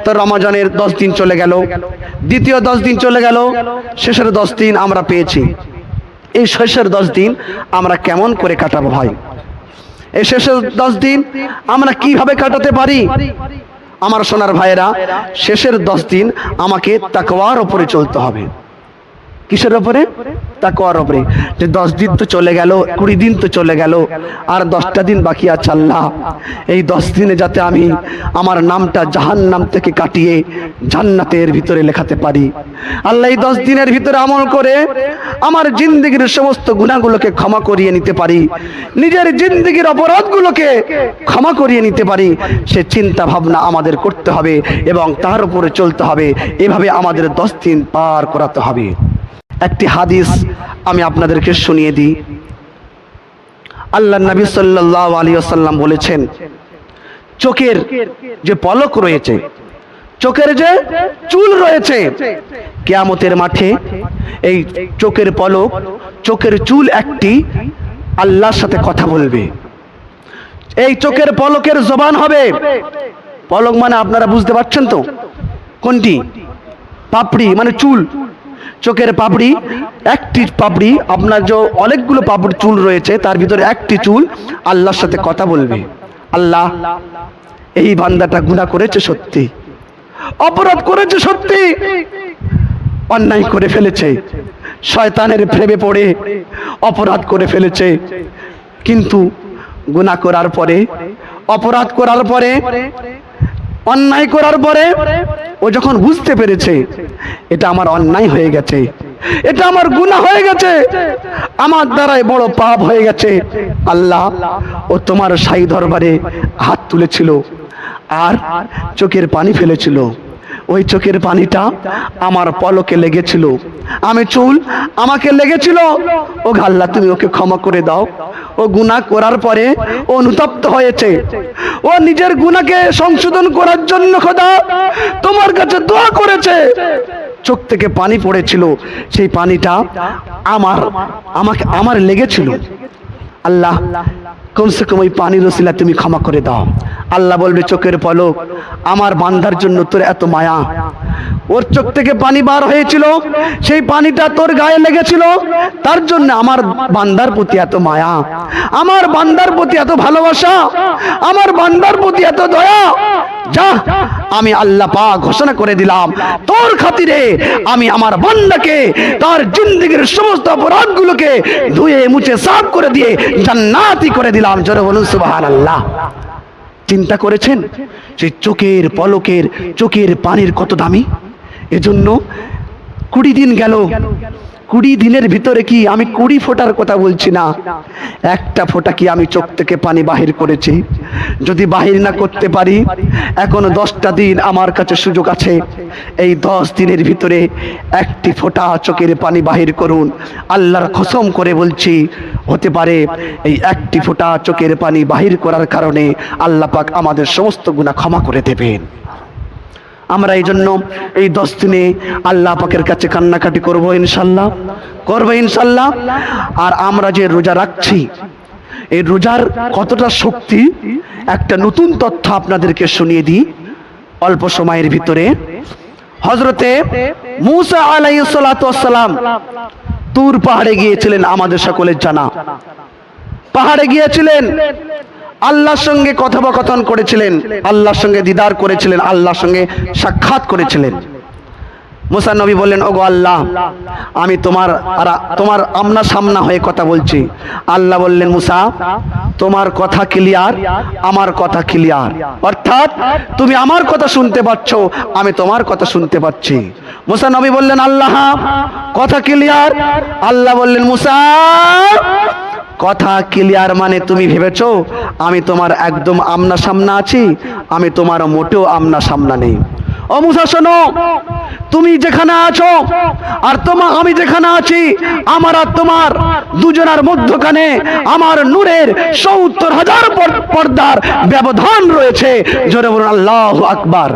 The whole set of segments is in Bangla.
তো রমজানের 10 দিন চলে গেল, দ্বিতীয় 10 দিন চলে গেল, শেষের 10 দিন আমরা পেয়েছি। এই শেষের 10 দিন আমরা কেমন করে কাটাবো ভাই? এই শেষের 10 দিন আমরা কিভাবে কাটাতে পারি? আমার সোনার ভাইয়েরা, শেষের 10 দিন আমাকে তাকওয়ার উপরে চলতে হবে। কিসের উপরে? তাকওয়ার উপরে। যে 10 দিন তো চলে গেল, 20 দিন তো চলে গেল, আর 10টা দিন বাকি আছে। আল্লাহ, এই 10 দিনে যাতে আমি আমার নামটা জাহান্নাম থেকে কাটিয়ে জান্নাতের ভিতরে লেখাতে পারি। আল্লাহ, এই 10 দিনের ভিতরে আমল করে আমার জিন্দেগির সমস্ত গুনাহগুলোকে ক্ষমা করিয়ে নিতে পারি, নিজের জিন্দেগির অপরাধগুলোকে ক্ষমা করিয়ে নিতে পারি, সে চিন্তা ভাবনা আমাদের করতে হবে এবং তার উপরে চলতে হবে। এভাবে আমাদের 10 দিন পার করাতে হবে। একটি হাদিস আমি আপনাদেরকে শুনিয়ে দিই। আল্লাহর নবী সাল্লাল্লাহু আলাইহি ওয়াসাল্লাম বলেছেন, চোখের যে পলক রয়েছে, চোখের যে চুল রয়েছে, কিয়ামতের মাঠে এই চোখের পলক, চোখের চুল একটি আল্লাহর সাথে কথা বলবে। এই চোখের পলকের জবান হবে। পলক মানে আপনারা বুঝতে পারছেন তো কোনটি? পাপড়ি মানে চুল। চোখের পাপড়ি, একটি পাপড়ি, আপনার যে অনেকগুলো পাপড়ি চুল রয়েছে তার ভিতরে একটি চুল আল্লাহর সাথে কথা বলবে। আল্লাহ, এই বান্দাটা গুনাহ করেছে সত্যি, অপরাধ করেছে সত্যি, অন্যায় করে ফেলেছে, শয়তানের প্রেমে পড়ে অপরাধ করে ফেলেছে, কিন্তু গুনাহ করার পরে, অপরাধ করার পরে, অন্যায় করার পরে ও যখন বুঝতে পেরেছে এটা আমার অন্যায় হয়ে গেছে, এটা আমার গুনাহ হয়ে গেছে, আমার দ্বারাই বড় পাপ হয়ে গেছে, আল্লাহ, ও তোমার শাহী দরবারে হাত তুলেছিল আর চোখের পানি ফেলেছিল। ওই চোখের পানিটা আমার পলকে লেগেছিল, আমি চুল আমাকে লেগেছিল। ও আল্লাহ, তুমি ওকে ক্ষমা করে দাও। ও গুনাহ করার পরে ও অনুতপ্ত হয়েছে, ও নিজের গুনাহকে সংশোধন করার জন্য খোদা তোমার কাছে দোয়া করেছে। চোখ থেকে পানি পড়েছিল, সেই পানিটা আমার লেগেছিল। আল্লাহ, কমসে কম ওই পানির ওসিলা তুমি ক্ষমা করে দাও। আল্লাহ বলবে, চোখের পলক, আমার বান্দার জন্য তোর এত মায়া, ওর চোখ থেকে পানি বার হয়েছিল, সেই পানিটা তোর গায়ে লেগেছিল, তার জন্য আমার বান্দার প্রতি এত মায়া, আমার বান্দার প্রতি এত ভালোবাসা, আমার বান্দার প্রতি এত দয়া। যা, আমি আল্লাহ পাক ঘোষণা করে দিলাম, তোর খাতিরে আমি আমার বান্দাকে তার জিন্দেগীর সমস্ত অপরাধগুলোকে ধুয়ে মুছে সাফ করে দিয়ে জান্নাতি করে দিলাম। জোরে বলুন সুবহানাল্লাহ। চিন্তা করেছেন সেই চোখের পলকের, চোখের পানির কত দামি? এজন্য 20 দিন গেল, 20 দিনের ভিতরে কি আমি 20 ফোঁটার কথা বলছি না, একটা ফোঁটা কি আমি চোখ থেকে পানি বাহির করেছি? যদি বাহির না করতে পারি, এখনো 10টা দিন আমার কাছে সুযোগ আছে। এই 10 দিনের ভিতরে একটি ফোঁটা চোখের পানি বাহির করুন। আল্লাহর কসম করে বলছি, হতে পারে এই একটি ফোঁটা চোখের পানি বাহির করার কারণে আল্লাহ পাক আমাদের সমস্ত গুনাহ ক্ষমা করে দেবেন। আমরা এই জন্য এই 10 দিনে আল্লাহ পাকের কাছে কান্নাকাটি করব ইনশাল্লাহ, করবো ইনশাল্লাহ। আর আমরা যে রোজা রাখছি, এই রোজার কতটা শক্তি, একটা নতুন তথ্য আপনাদেরকে শুনিয়ে দিই অল্প সময়ের ভিতরে। হযরতে মূসা আলাইহিস সালাতু ওয়াস সালাম তুর পাহাড়ে গিয়েছিলেন, আমাদের সকলের জানা। পাহাড়ে গিয়েছিলেন, আল্লাহর সঙ্গে কথোপকথন করেছিলেন, আল্লাহর সঙ্গে দিদার করেছিলেন, আল্লাহর সঙ্গে সাক্ষাৎ করেছিলেন। মুসা নবী বললেন, ওগো আল্লাহ, আমি তোমার আমনা সামনা হয়ে কথা বলছি। আল্লাহ বললেন, মুসা, তোমার কথা ক্লিয়ার, আমার কথা ক্লিয়ার, অর্থাৎ তুমি আমার কথা শুনতে পাচ্ছ, আমি তোমার কথা শুনতে পাচ্ছি। মুসা নবী বললেন, আল্লাহ, কথা ক্লিয়ার। আল্লাহ বললেন, মুসা, কথা ক্লিয়ার মানে তুমি ভেবেছো আমি তোমার একদম আমনা সামনা আছি? আমি তোমার মোটেও আমনা সামনা নেই। ও মুসা, শোনো, তুমি যেখানে আছো আর আমি যেখানে আছি, আমার আর তোমার দুজনের মধ্যখানে আমার নূরের ৭০,০০০ পর্দার ব্যবধান রয়েছে। জোরে বলুন আল্লাহু আকবার।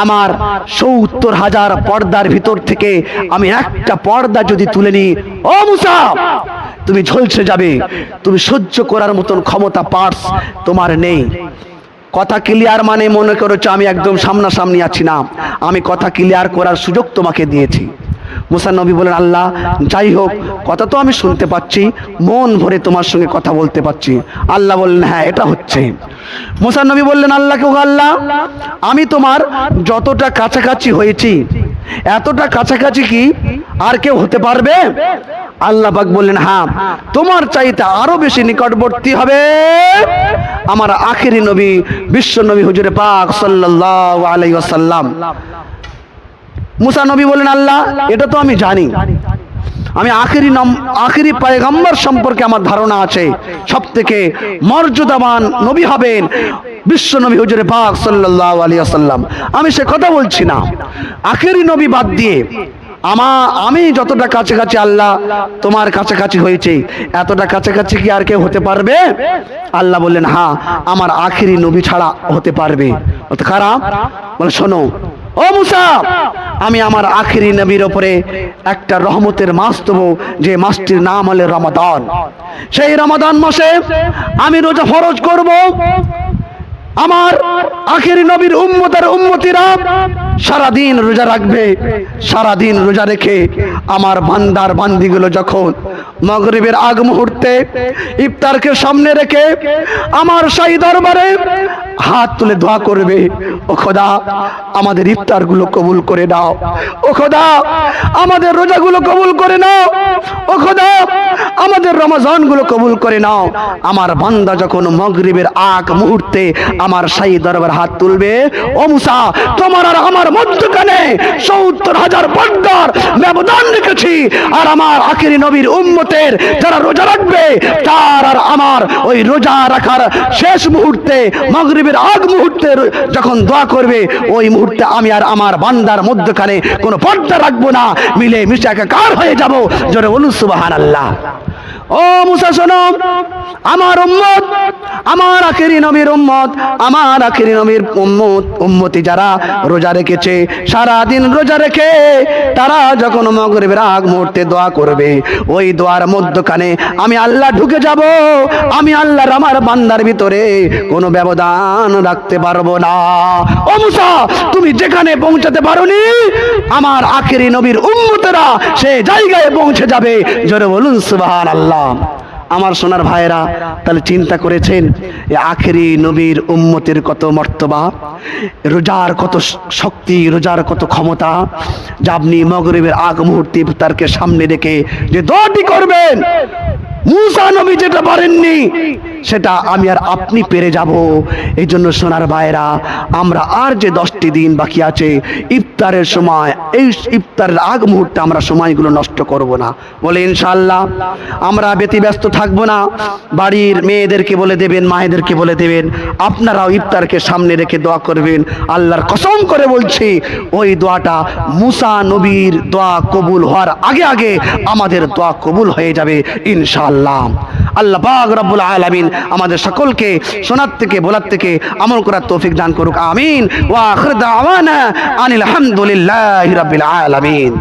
আমার ৭০,০০০ পর্দার ভিতর থেকে আমি একটা পর্দা যদি তুলে নিই, ও মুসা, তুমি ঝলসে যাবে, তুমি সহ্য করার মতন ক্ষমতা পার্স তোমার নেই। কথা ক্লিয়ার মানে মনে করেছো আমি একদম সামনাসামনি আছি না, আমি কথা ক্লিয়ার করার সুযোগ তোমাকে দিয়েছি। মুসা নবী বলেন, আল্লাহ যাই হোক, কথা তো আমি শুনতে পাচ্ছি, মন ভরে তোমার সঙ্গে কথা বলতে পাচ্ছি। আল্লাহ বললেন, হ্যাঁ এটা হচ্ছে। মুসা নবী বললেন আল্লাহকে, ও আল্লাহ, আমি তোমার যতটা কাছাকাছি হয়েছি এতটা কাছাকাছি কি আর কেউ হতে পারবে? আল্লাহ পাক বললেন, হ্যাঁ, তোমার চাইতে আরো বেশি নিকটবর্তী হবে আমার আখেরি নবী বিশ্ব নবী হুজুরে পাক সাল্লাল্লাহু আলাইহি ওয়াসাল্লাম। মুসা নবী বলেন, আল্লাহ এটা তো আমি জানি, আমি আখেরি পয়গম্বর সম্পর্কে আমার ধারণা আছে, সবথেকে মর্যাদাবান নবী হবেন বিশ্ব নবী হুজুরে পাক সাল্লাল্লাহু আলাইহি ওয়াসাল্লাম। আমি সে কথা বলছি না, আখেরি নবী বাদ দিয়ে আমি যতটা কাছাকাছি আল্লাহ তোমার কাছাকাছি হয়েছে, এতটা কাছাকাছি কি আর কেউ হতে পারবে? আল্লাহ বললেন, হ্যাঁ, আমার আখেরি নবী ছাড়া হতে পারবে। খারাপ বলে, শোনো ও মুসা, আমি আমার আখেরি নবীর উপরে একটা রহমতের মাস দেবো, যে মাসটির নাম হলো রমাদান। সেই রমাদান মাসে আমি রোজা ফরজ করব। আমার আখেরি নবীর উম্মতিরা সারাদিন রোজা রাখবে। সারাদিন রোজা রেখে আমার বান্দার বান্দিগুলো যখন মাগরিবের আগ মুহূর্তে ইফতারকে সামনে রেখে আমার শাহী দরবারে হাত তুলে দোয়া করবে, ও খোদা আমাদের ইফতারগুলো কবুল করে নাও, ও খোদা আমাদের রোজাগুলো কবুল করে নাও, ও খোদা আমাদের রমজানগুলো কবুল করে নাও। আমার বান্দা যখন মাগরিবের আগ মুহূর্তে আমার শাহী দরবার হাত তুলবে, ও মুসা, তোমার আর আমার মধ্যখানে ৭০,০০০ পর্দার ব্যবধান রেখেছি, আর আমার আখেরি নবীর উম্মতের যারা রোজা রাখবে তার আর আমার ওই রোজা রাখার শেষ মুহূর্তে মাগরিবের আগ মুহূর্তে যখন দোয়া করবে, ওই মুহূর্তে আমি আর আমার বান্দার মধ্যখানে কোনো পর্দা রাখবো না, মিলে মিশে একাকার হয়ে যাব। জোরে বলুন সুবহানাল্লাহ। ও মুসা শোনো, আমার উম্মত, আমার আখেরি নবীর উম্মত, আমার আখেরি নবীর উম্মতি যারা রোজা রেখেছে, সারাদিন রোজা রেখে তারা যখন মাগরিবের আগ মুহূর্তে দোয়া করবে, ওই দোয়ার মধ্যখানে আমি আল্লাহ ঢুকে যাব। আমি আল্লাহর আমার বান্দার ভিতরে কোনো ব্যবধান রাখতে পারবো না। ও মুসা, তুমি যেখানে পৌঁছাতে পারোনি, আমার আখেরি নবীর উম্মতেরা সে জায়গায় পৌঁছে যাবে। জোরে বলুন সুবহানাল্লাহ। আমার সোনার ভাইরা, তাহলে চিন্তা করেছেন আখেরি নবীর উম্মতের কত মর্তবা, রোজার কত শক্তি, রোজার কত ক্ষমতা, যা আপনি মাগরিবের আগ মুহূর্তে ইফতারকে সামনে রেখে যে দোয়াটি করবেন, মুসা নবী যেটা পারেননি সেটা আমি আর আপনি পেরে যাব। এই জন্য সোনার ভাইরা, আমরা আর যে 10টি দিন বাকি আছে ইফতারের সময়, এই ইফতারের আগ মুহূর্তে আমরা সময়গুলো নষ্ট করব না। বলে ইনশাআল্লাহ আমরা ব্যতিব্যস্ত থাকবো না। বাড়ির মেয়েদেরকে বলে দেবেন, মায়েদেরকে বলে দেবেন, আপনারাও ইফতারকে সামনে রেখে দোয়া করবেন। আল্লাহর কসম করে বলছি, ওই দোয়াটা মুসা নবীর দোয়া কবুল হওয়ার আগে আগে আমাদের দোয়া কবুল হয়ে যাবে ইনশাআল্লাহ। আল্লাহ পাক রব্বুল আলামিন আমাদের সকলকে শোনার থেকে বলার থেকে আমল করার তৌফিক দান করুক। আমিন। ওয়া আখির দাওয়ানা আনিল হামদুলিল্লাহি রাব্বিল আলামিন।